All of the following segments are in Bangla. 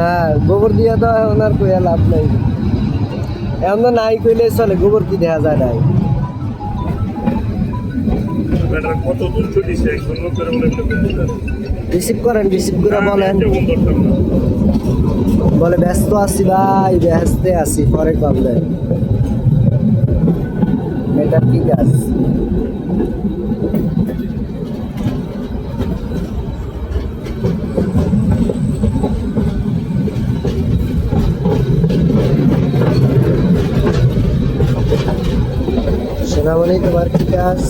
হ্যাঁ, গোবর দিয়ে তো এখন আর কইয়া লাভ নাই। এখন তো নাই কইলে চলে, গোবর কি দেখা যায় নাই। রিসিভ করেন, রিসিভ করে বলেন। বলে ব্যস্ত আছি ভাই, ব্যস্তে আছি, পরে করলেন। এটা ঠিক আছে। সোনামণি, তোমার কি কাজ?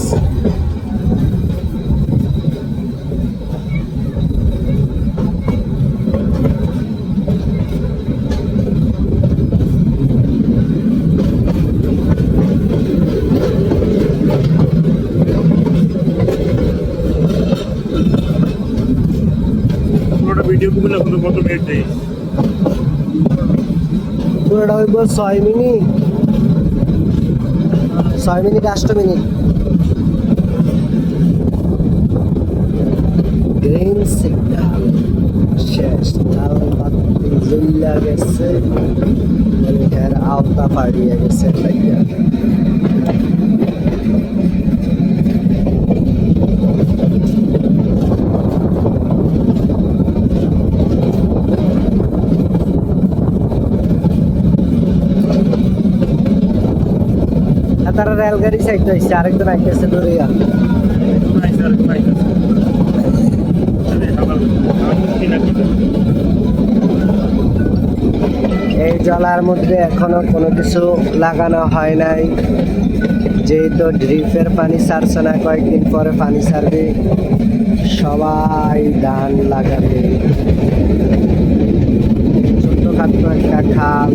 ভিডিও কত মিনিট দেই? পুরোটা হইব 6 minute, 6 minute 8 minute. Green signal শেষ, লাল বাতি জ্বলা গেছে, মানে এর আওতা পাড়িয়ে গেছে লাইয়া। তারা রেলগাড়ি সাইড হয়েছে, আরেকজন আইতেছে দৌড়িয়া। এই জলার মধ্যে এখনো কোনো কিছু লাগানো হয় নাই, যেহেতু ড্রিপের পানি ছাড়ছে না, কয়েকদিন পরে পানি ছাড়বে, সবাই ধান লাগাবে। ছোট্টখাটো একটা খাল,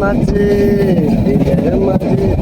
মাঝে দিনের মাঝে